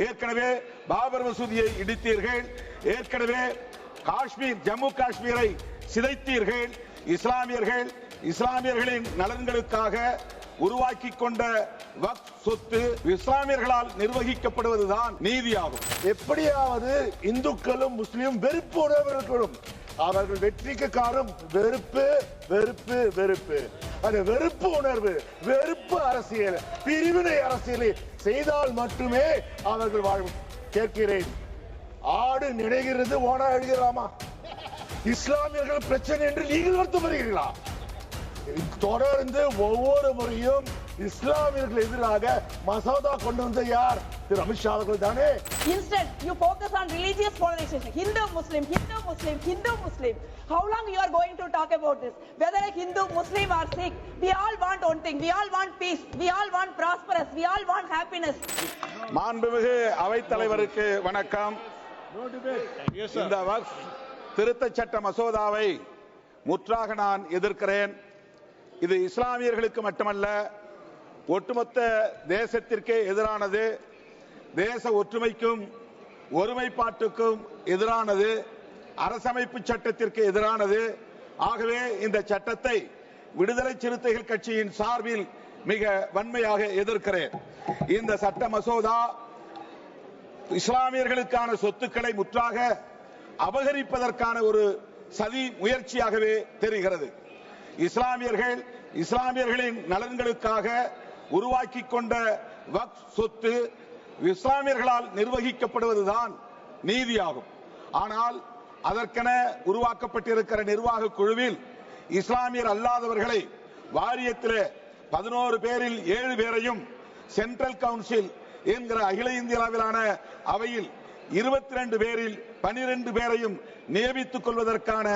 ஏற்கனவே பாபர் மசூதியை இடித்தீர்கள். ஏற்கனவே காஷ்மீர், ஜம்மு காஷ்மீரை சிதைத்தீர்கள். இஸ்லாமியர்களின் நலன்களுக்காக உருவாக்கி கொண்ட வக்ஃப் சொத்து இஸ்லாமியர்களால் நிர்வகிக்கப்படுவதுதான் நீதியாகும். எப்படியாவது இந்துக்களும் முஸ்லிமும் வெறுப்பு உணர்வுகளும் அவர்கள் வெற்றிக்கு காரணம் வெறுப்பு வெறுப்பு வெறுப்பு. அந்த வெறுப்பு உணர்வு, வெறுப்பு அரசியல், பிரிவினை அரசியலை செய்தால் மட்டுமே அவர்கள் வாழும். கேட்கிறேன், ஆடு நினைகிறது ஓனா எழுகிறாமா? இஸ்லாமியர்கள் பிரச்சனை என்று நீங்கள் நடத்த வருகிறீர்களா? தொடர்ந்து ஒவ்வொரு முறையும் இஸ்லாமியர்கள் எதிராக மசோதா கொண்டு வந்த யார்? திரு அமித்ஷா அவர்கள் தானே. Instead, you focus on religious polarization. Hindu, Muslim, Hindu, Muslim, Hindu, Muslim. How long you are going to talk about this? Whether a Hindu, Muslim or Sikh, we all want one thing. We all want peace. We all want prosperous. We all want happiness. மாண்புமிகு அவைத் தலைவருக்கு வணக்கம். இந்த வக்ஃப் திருத்த சட்ட மசோதாவை முற்றாக நான் எதிர்க்கிறேன். இது இஸ்லாமியர்களுக்கு மட்டுமல்ல, ஒட்டுமொத்த தேசத்திற்கே எதிரானது. தேச ஒற்றுமைக்கும் ஒருமைப்பாட்டுக்கும் எதிரானது. அரசமைப்பு சட்டத்திற்கு எதிரானது. ஆகவே இந்த சட்டத்தை விடுதலை சிறுத்தைகள் கட்சியின் சார்பில் மிக வன்மையாக எதிர்க்கிறேன். இந்த சட்ட மசோதா இஸ்லாமியர்களுக்கான சொத்துக்களை முற்றாக அபகரிப்பதற்கான ஒரு சதி முயற்சியாகவே தெரிகிறது. இஸ்லாமியர்களின் நலன்களுக்காக உருவாக்கி கொண்ட வக்ஃப் சொத்து இஸ்லாமியர்களால் நிர்வகிக்கப்படுவதுதான் நீதியாகும். ஆனால் அதற்கென உருவாக்கப்பட்டிருக்கிற நிர்வாக குழுவில் இஸ்லாமியர் அல்லாதவர்களை வாரியத்தில் 11 பேரில் 7 பேரையும், சென்ட்ரல் கவுன்சில் என்கிற அகில இந்திய அளவிலான அவையில் 22 பேரில் 12 பேரையும் நியமித்துக் கொள்வதற்கான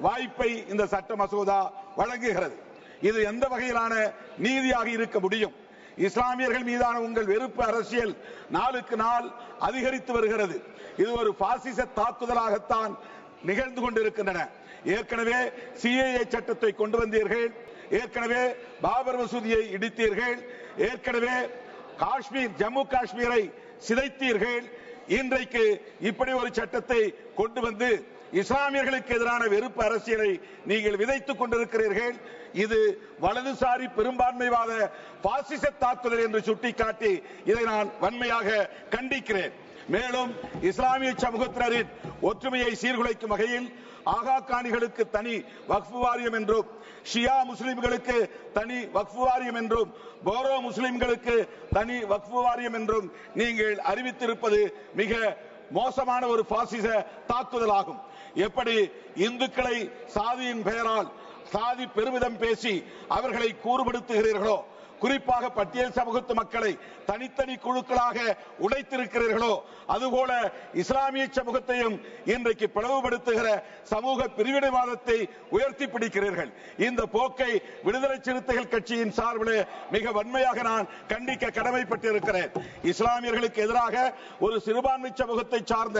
வாய்ப்பை இந்த சட்ட மசோதா வழங்குகிறது. இது எந்த வகையிலான நீதியாக இருக்க முடியும்? இஸ்லாமியர்கள் மீதான உங்கள் வெறுப்பு அரசியல் நாளுக்கு நாள் அதிகரித்து வருகிறது. இது ஒரு பாசிச தாக்குதலாகத்தான் நிகழ்ந்து கொண்டிருக்கின்றன. ஏற்கனவே சிஏஏ சட்டத்தை கொண்டு வந்தீர்கள். ஏற்கனவே பாபர் மசூதியை இடித்தீர்கள். ஏற்கனவே காஷ்மீர், ஜம்மு காஷ்மீரை சிதைத்தீர்கள். இன்றைக்கு இப்படி ஒரு சட்டத்தை கொண்டு வந்து இஸ்லாமியர்களுக்கு எதிரான வெறுப்பு அரசியலை நீங்கள் விதைத்துக் கொண்டிருக்கிறீர்கள். இது வலதுசாரி பெரும்பான்மைவாத பாசிச தாக்குதல் என்று சுட்டிக்காட்டி இதை நான் வன்மையாக கண்டிக்கிறேன். மேலும் இஸ்லாமிய சமூகத்தினரின் ஒற்றுமையை சீர்குலைக்கும் வகையில் ஆகா காணிகளுக்கு தனி வக்ஃப் வாரியம் என்றும், ஷியா முஸ்லிம்களுக்கு தனி வக்ஃப் வாரியம் என்றும், போரோ முஸ்லிம்களுக்கு தனி வக்ஃப் வாரியம் என்றும் நீங்கள் அறிவித்திருப்பது மிக மோசமான ஒரு பாசிச தாக்குதலாகும். எப்படி இந்துக்களை சாதியின் பெயரால் சாதி பெருமிதம் பேசி அவர்களை கூறுபடுத்துகிறீர்களோ, குறிப்பாக பட்டியல் சமூகத்து மக்களை தனித்தனி குழுக்களாக உடைத்திருக்கிறீர்களோ, அதுபோல இஸ்லாமிய சமூகத்தையும் இன்றைக்கு பிளவுபடுத்துகிற சமூக பிரிவினைவாதத்தை உயர்த்தி பிடிக்கிறீர்கள். இந்த போக்கை விடுதலை சிறுத்தைகள் கட்சியின் சார்பில் மிக வன்மையாக நான் கண்டிக்க கடமைப்பட்டிருக்கிறேன். இஸ்லாமியர்களுக்கு எதிராக ஒரு சிறுபான்மை சமூகத்தை சார்ந்த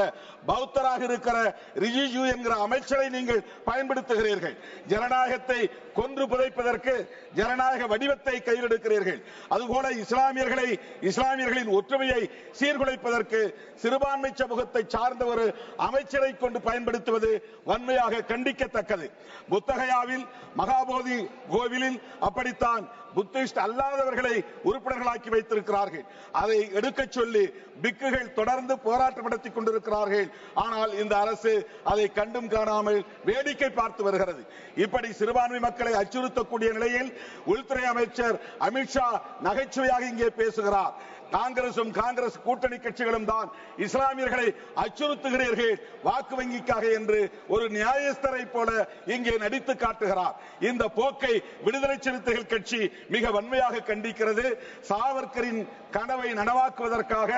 பௌத்தராக இருக்கிற ரிஜிஜு என்கிற அமைச்சரை நீங்கள் பயன்படுத்துகிறீர்கள். ஜனநாயகத்தை கொன்று புதைப்பதற்கு ஜனநாயக வடிவத்தை கையில் எடுக்கிறீர்கள். அதுபோல இஸ்லாமியர்களின் ஒற்றுமையை சீர்குலைப்பதற்கு சிறுபான்மை சமூகத்தை சார்ந்த ஒரு அமைச்சரை கொண்டு பயன்படுத்துவது வன்மையாக கண்டிக்கத்தக்கது. புத்தகயாவில் மகாபோதி கோவிலில் அப்படித்தான் புத்திஸ்ட் அல்லாதவர்களை உறுப்பினர்களாக்கி வைத்திருக்கிறார்கள். அதை எடுக்க சொல்லி பிக்குகள் தொடர்ந்து போராட்டம் நடத்திக் கொண்டிருக்கிறார்கள். ஆனால் இந்த அரசு அதை கண்டும் காணாமல் வேடிக்கை பார்த்து வருகிறது. இப்படி சிறுபான்மை மக்களை அச்சுறுத்தக்கூடிய நிலையில் உள்துறை அமைச்சர் அமித்ஷா நகைச்சுவையாக இங்கே பேசுகிறார். காங்கிரஸ் கூட்டணி கட்சிகளும் தான் இஸ்லாமியர்களை அச்சுறுத்துகிறீர்கள் வாக்கு வங்கிக்காக என்று ஒரு நியாயஸ்தரை போல இங்கே நடித்து காட்டுகிறார். இந்த போக்கை விடுதலை சிறுத்தைகள் கட்சி மிக வன்மையாக கண்டிக்கிறது. சாவர்கரின் கனவை நனவாக்குவதற்காக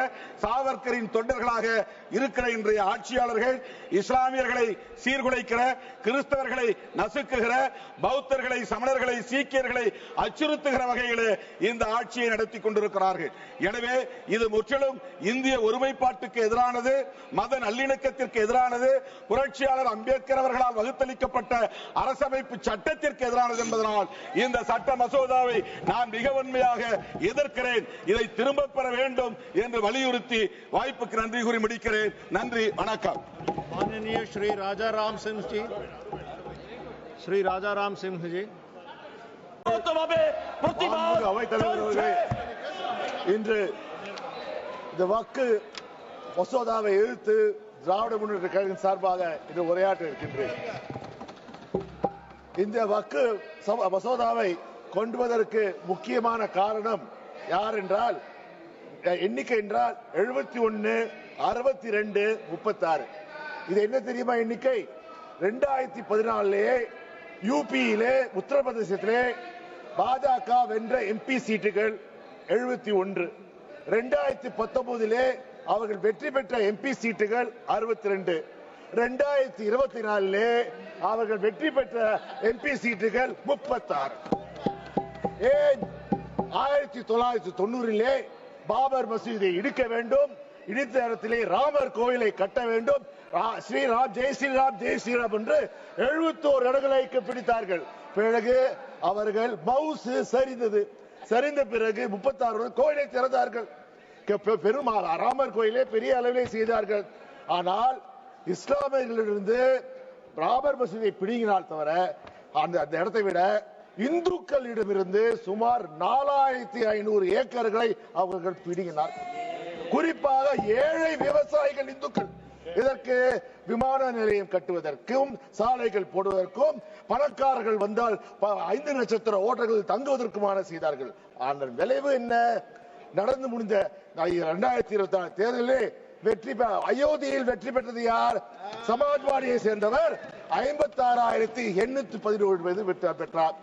சாவர்கரின் தொண்டர்களாக இருக்கிற இன்றைய ஆட்சியாளர்கள் இஸ்லாமியர்களை சீர்குலைக்கிற, கிறிஸ்தவர்களை நசுக்குகிற, பௌத்தர்களை, சமணர்களை, சீக்கியர்களை அச்சுறுத்துகிற வகையில் இந்த ஆட்சியை நடத்தி கொண்டிருக்கிறார்கள். எனவே எனவே இது முற்றிலும் இந்திய ஒருமைப்பாட்டுக்கு எதிரானது, மத நல்லிணக்கத்திற்கு எதிரானது, புரட்சியாளர் அம்பேத்கர் அவர்களால் வகுத்தளிக்கப்பட்ட அரசமைப்பு சட்டத்திற்கு எதிரானது என்பதனால் இந்த சட்ட மசோதாவை நான் மிக வன்மையாக எதிர்க்கிறேன். இதை திரும்ப பெற வேண்டும் என்று வலியுறுத்தி வாய்ப்புக்கு நன்றி கூறி முடிக்கிறேன். நன்றி, வணக்கம். माननीय श्री राजा राम सिंह जी, श्री राजा राम सिंह जी. இன்று இந்த வாக்கு மசோதாவை எதிர்த்து திராவிட முன்னேற்ற கழகம் சார்பாக இன்று உரையாற்ற இருக்கின்றேன். இந்த வாக்கு மசோதாவை கொண்டுவதற்கு முக்கியமான காரணம் யார் என்றால், எண்ணிக்கை என்றால் 71, 62, 36. இது என்ன தெரியுமா எண்ணிக்கை? 2014 யூபியிலே, உத்தரப்பிரதேசத்திலே பாஜக வென்ற எம்பி சீட்டுகள் 71. 2019 அவர்கள் வெற்றி பெற்ற எம்பி சீட்டுகள் 62. 2024 அவர்கள் வெற்றி பெற்ற எம்பி சீட்டுகள் 36. ஏன் 1990 பாபர் மசூதியை இடிக்க வேண்டும், இடித்த இடத்திலே ராமர் கோயிலை கட்ட வேண்டும், ஸ்ரீராம் ஜெய் ஸ்ரீராம் ஜெய் ஸ்ரீராம் என்று 71 இடங்களை பிடித்தார்கள். பிறகு அவர்கள் மவுஸ் சரிந்தது. சரிந்த பிறகு 36 கோயிலை திறந்தார்கள். பெருமாள் ராமர் கோயிலை பெரிய அளவிலே செய்தார்கள். ஆனால் இஸ்லாமியர்களிலிருந்து ராமர் மசூதியை பிடிங்கினால் தவிர அந்த இடத்தை விட இந்துக்களிடமிருந்து சுமார் 4500 ஏக்கர்களை அவர்கள் பிடிங்கினார். குறிப்பாக ஏழை விவசாயிகள் இந்துக்கள் இதற்கு விமான நிலையம் கட்டுவதற்கும் சாலைகள் போடுவதற்கும், பணக்காரர்கள் வந்தால் 5 நட்சத்திர ஓட்டல்கள் தங்குவதற்குமான செய்தார்கள். ஆனால் விளைவு என்ன? நடந்து முடிந்த 2024 தேர்தலில் அயோத்தியில் வெற்றி பெற்றது யார்? சமாஜ்வாடியை சேர்ந்தவர் 56,817 பெற்றார்.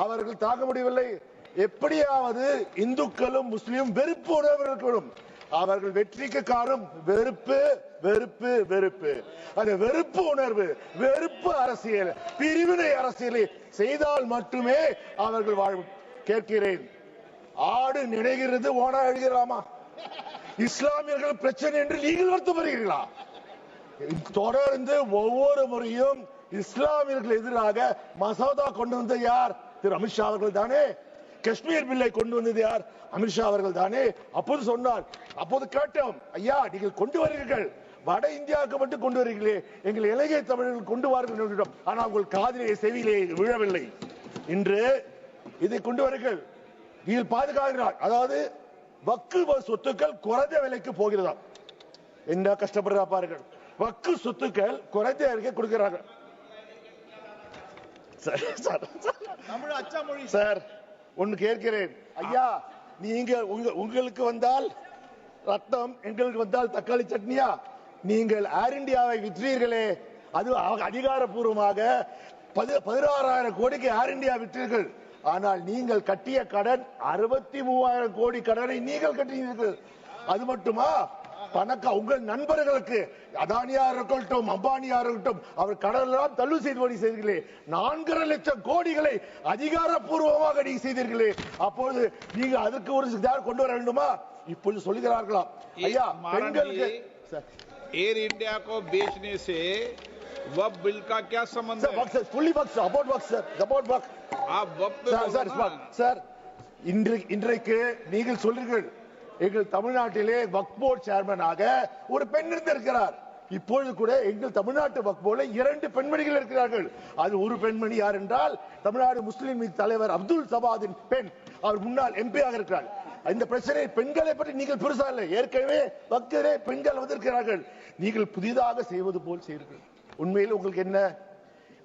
அவர்கள் தாங்க முடியவில்லை. எப்படியாவது இந்துக்களும் முஸ்லிமும் வெறுப்பு உணர்வு, அவர்கள் வெற்றிக்கு காரணம் வெறுப்பு, வெறுப்பு, வெறுப்பு. அந்த வெறுப்பு உணர்வு, வெறுப்பு அரசியல், பிரிவினை அரசியலை செய்தால் மட்டுமே அவர்கள் வாழும். கேட்கிறேன், ஆடு நினைக்கிறது ஓனா எழுகிறாமா? இஸ்லாமியர்கள் பிரச்சனை என்று நீங்கள் வருத்தப்படுகிறீர்களா? தொடர்ந்து ஒவ்வொரு முறையும் இஸ்லாமியர்கள் எதிராக மசோதா கொண்டு வந்த யார்? திரு அமித்ஷா அவர்கள் தானே. காஷ்மீர் பில்லை கொண்டு வந்தது யார்? அமித்ஷா அவர்கள் தானே. அப்போது சொன்னார், அப்போது கேட்டோம், ஐயா நீங்கள் கொண்டு வருகிறீர்கள், வட இந்தியாவுக்கு மட்டும் கொண்டு வருகிறீர்களே, எங்கள் இலங்கை தமிழர்கள் கொண்டு வாருங்கள். ஆனால் உங்கள் காதிலே செவியிலே விழவில்லை. இன்று இதை கொண்டு வருங்கள், நீங்கள் பாதுகாக்கிறார். அதாவது வக்கு சொத்துக்கள் குறைந்த விலைக்கு போகிறதா? என்ன கஷ்டப்படுறா பாருங்கள். வக்கு சொத்துக்கள் குறைந்த விலைக்கு கொடுக்கிறார்கள். சார் ஒன்னு கேட்கிறேன், ஐயா நீங்க உங்களுக்கு வந்தால் ரத்தம், எங்களுக்கு வந்தால் தக்காளி சட்னியா? நீங்கள் ஏர் இந்தியாவை விற்றீர்களே, அது அதிகாரப்பூர்வமாக 16,000 கோடிக்கு ஏர் இந்தியா விற்றீர்கள். ஆனால் நீங்கள் கட்டிய கடன் 63,000 கோடி கடனை நீங்கள் கட்டினீர்கள். அது மட்டுமா? உங்கள் நண்பர்களுக்கு அதானியா இருக்கட்டும், அம்பானியா இருக்கட்டும், அவர் கடனெல்லாம் தள்ளுபடி செய்தீர்களே. 4.5 லட்சம் கோடிகளை அதிகாரப்பூர்வமாக நீங்க செய்தீர்களே. அப்பொழுது நீங்க அதுக்கு ஒரு கொண்டு வர வேண்டுமா? இப்பொழுது சொல்லுகிறார்களா, ஐயா பெண்களுக்கு एयर इंडिया को बेचने से वक्फ बिल का क्या संबंध है? fully works about works sir, about work. आप वक्फ पे சார் இன்றைக்கு நீங்கள் சொல்றீர்கள், எங்கள் தமிழ்நாட்டிலே வக்ஃப் போர்டு சேர்மனாக ஒரு பெண் இருந்திருக்கிறார். இப்பொழுது கூட எங்கள் தமிழ்நாட்டு வக்ஃப் போர்டுல 2 பெண்மணிகள் இருக்கிறார்கள். அது ஒரு பெண்மணி யார் என்றால் தமிழ்நாடு முஸ்லிம் லீக் தலைவர் அப்துல் சபாதின் பெண். அவர் முன்னாள் எம்பியாக இருக்கிறார். இந்த பிரச்சனை பெண்களை பற்றி நீங்கள் பெருசா இல்லை, ஏற்கனவே வக்ஃபிலே பெண்கள் வந்திருக்கிறார்கள். நீங்கள் புதிதாக செய்வது போல் செய்கிறீர்கள். உண்மையில் உங்களுக்கு என்ன?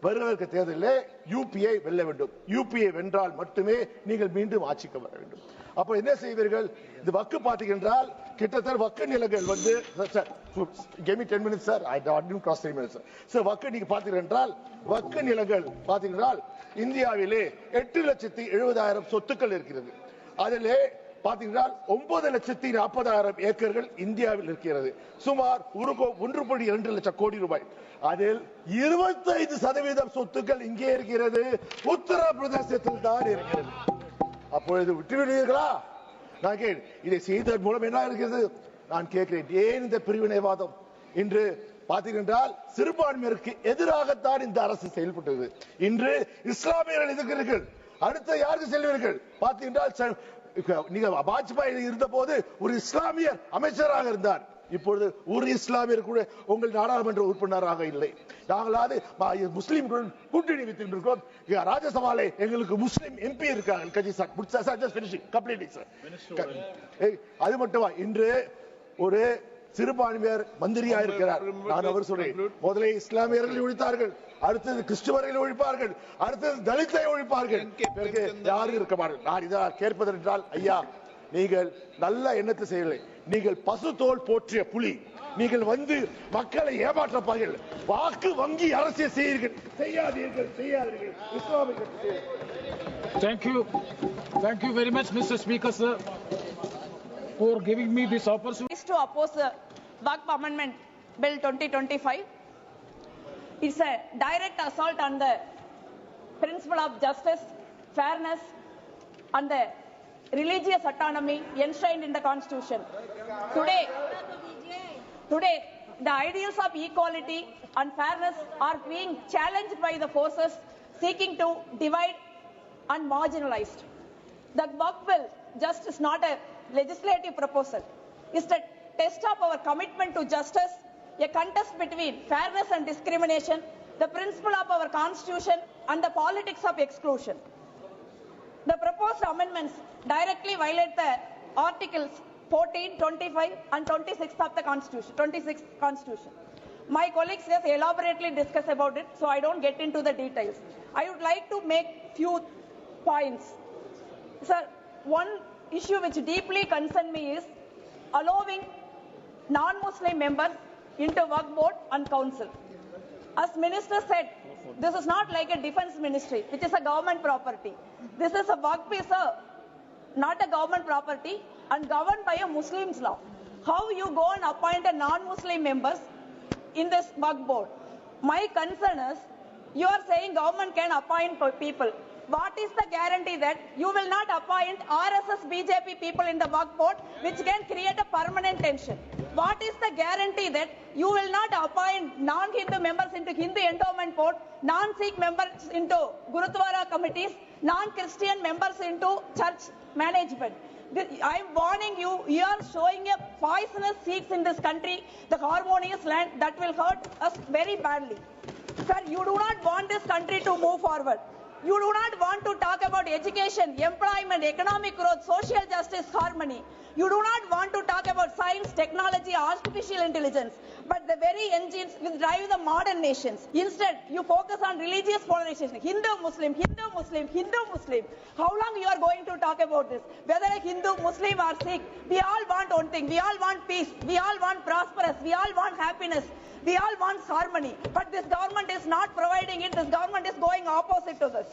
வருகிற தேர்தலில் யூபியை வெல்ல வேண்டும். யூபியை வென்றால் மட்டுமே நீங்கள் மீண்டும் ஆட்சிக்கு வர வேண்டும். அப்ப என்ன செய்வீர்கள்? இந்த வக்கு பார்த்தீங்கன்றால் கிட்டத்தட்ட வக்கு நிலங்கள் வந்து give me 10 minutes sir, I didn't cross 3 minutes sir. வக்கு நீங்க பார்த்தீங்கன்றால் வக்கு நிலங்கள் பார்த்தீங்கன்றால் இந்தியாவிலே 8,70,000 சொத்துக்கள் இருக்கிறது. அதிலே பார்த்தீங்கன்றால் 9,40,000 ஏக்கர்கள் இந்தியாவில் இருக்கிறது. சுமார் 1.2 லட்சம் கோடி ரூபாய். அதில் 25% சொத்துக்கள் இங்கே இருக்கிறது, உத்தரப்பிரதேசத்தில் தான் இருக்கிறது. அப்பொழுது விட்டுவிடுவீர்களா? நான் இதை செய்ததன் மூலம் என்ன இருக்கிறது? நான் கேட்கிறேன், ஏன் இந்த பிரிவினைவாதம்? இன்று பார்த்தீர்கள் சிறுபான்மையினருக்கு எதிராகத்தான் இந்த அரசு செயல்பட்டது. இன்று இஸ்லாமியர்கள் எதிர்க்கிறீர்கள், அடுத்த யாருக்கு செல்வீர்கள்? பார்த்தீர்கள், நீங்க வாஜ்பாய் இருந்த போது ஒரு இஸ்லாமியர் அமைச்சராக இருந்தார். இப்பொழுது ஒரு இஸ்லாமியர் கூட உங்கள் நாடாளுமன்ற உறுப்பினராக இல்லை. நாங்களாவது முஸ்லிம்களுடன் கூட்டணி வைத்திருக்கிறோம். ராஜ்யசபாலே எங்களுக்கு முஸ்லிம் எம்பி இருக்காங்க. அது மட்டுமா, இன்று ஒரு சிறுபான்மையர் மந்திரியா இருக்கிறார். நான் அவர் சொல்றேன், முதலே இஸ்லாமியர்களை ஒழித்தார்கள், அடுத்தது கிறிஸ்துவர்களை ஒழிப்பார்கள், அடுத்தது தலித்தை ஒழிப்பார்கள், யாரும் இருக்க மாட்டார்கள். நான் இதை கேட்பதென்றால், ஐயா நீங்கள் நல்ல எண்ணத்தை செய்யவில்லை. நீங்கள் பசு தோல் போற்றிய புலி. நீங்கள் வந்து மக்களை ஏமாற்றப்பார்கள், வாக்கு வங்கி அரசியல் செய்யாதீர்கள். இஸ்லாமிய Thank you very much, Mr. Speaker, sir, for giving me this opportunity. To oppose the Waqf Amendment Bill 2025. It's a direct assault on the principle of justice, fairness, and the religious autonomy enshrined in the Constitution. Today, the ideals of equality and fairness are being challenged by the forces seeking to divide and marginalized. The Waqf Bill just is not a legislative proposal. It's a test of our commitment to justice, a contest between fairness and discrimination, the principle of our Constitution, and the politics of exclusion. The proposed amendments directly violate the Articles 14, 25, and 26 of the Constitution. 26th Constitution. My colleagues just elaborately discuss about it, so I don't get into the details. I would like to make few points. Sir, one issue which deeply concerns me is allowing non-Muslim members into Waqf board and council. As Minister said, this is not like a defense ministry, which is a government property. This is a Waqf is not a government property and governed by a Muslim's law. How you go and appoint a non-Muslim members in this Waqf board? My concern is, you are saying government can appoint people. What is the guarantee that you will not appoint RSS BJP people in the Waqf board, which can create a permanent tension? What is the guarantee that you will not appoint non-Hindu members into Hindu endowment board, non-Sikh members into Gurudwara committees, non-Christian members into church management? I am warning you, you are showing a poisonous seeds in this country, the harmonious land, that will hurt us very badly. Sir, you do not want this country to move forward. You do not want to talk about education, employment, economic growth, social justice, harmony. You do not want to talk about science, technology, artificial intelligence, but the very engines will drive the modern nations. Instead, you focus on religious polarization. Hindu, Muslim, Hindu, Muslim, Hindu, Muslim. How long you are going to talk about this? Whether a Hindu, Muslim or Sikh, we all want one thing. We all want peace. We all want prosperous. We all want happiness. We all want harmony. But this government is not providing it. This government is going opposite to this.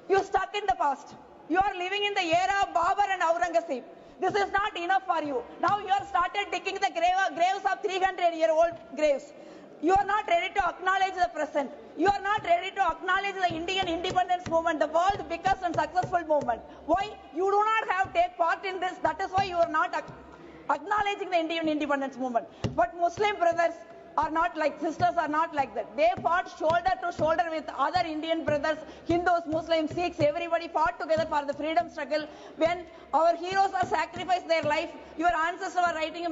You stuck in the past. You are living in the era of Babur and Aurangzeb. This is not enough for you. Now you have started digging the graves of 300-year-old graves. You are not ready to acknowledge the present. You are not ready to acknowledge the Indian independence movement, the world's biggest and successful movement. Why? You do not have take part in this. That is why you are not acknowledging the Indian independence movement. But Muslim brothers are not like, sisters are not like that. They fought shoulder to shoulder with other Indian brothers, Hindus, Muslims, Sikhs, everybody fought together for the freedom struggle. When our heroes have sacrificed their life, your ancestors are writing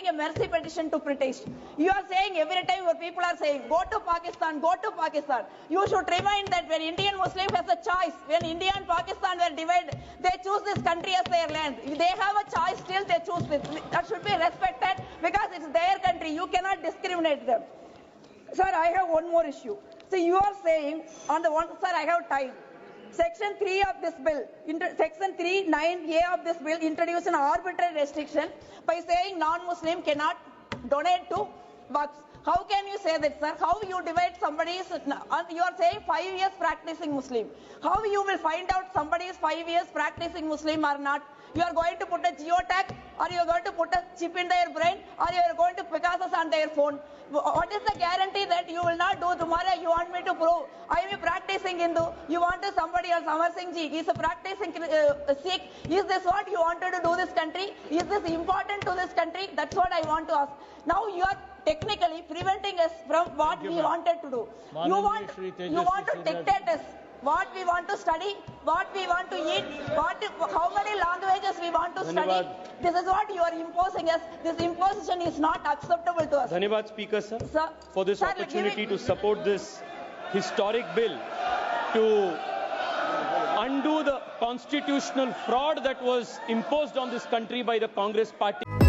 a mercy petition to British. You are saying every time your people are saying, go to Pakistan, go to Pakistan. You should remind that when Indian Muslim has a choice, when India and Pakistan were divided, they choose this country as their land. If they have a choice, still they choose this. That should be respected because it's their country. You cannot discriminate them. Sir, I have one more issue. See, you are saying on the one, sir, I have time. Section 3 of this bill, Section 3(9)(a) of this bill introduced an arbitrary restriction by saying non-Muslim cannot donate to Waqf. How can you say that, sir? How you divide somebody's, you are saying 5 years practicing Muslim. How you will find out somebody is 5 years practicing Muslim or not? You are going to put a geotag, or you are going to put a chip in their brain, or you are going to Pegasus on their phone. What is the guarantee that you will not do tomorrow? You want me to prove I am a practicing Hindu. You want to somebody else, Amar Singh ji, he is a practicing Sikh. Is this what you wanted to do this country? Is this important to this country? That's what I want to ask. Now you are technically preventing us from what we wanted to do. You want to dictate us what we want to study, what we want to eat, how many languages we want to study. This is what you are imposing us. This imposition is not acceptable to us. Dhanyavad, Speaker, sir, Sir, for this sir, opportunity to support this historic bill to undo the constitutional fraud that was imposed on this country by the Congress party.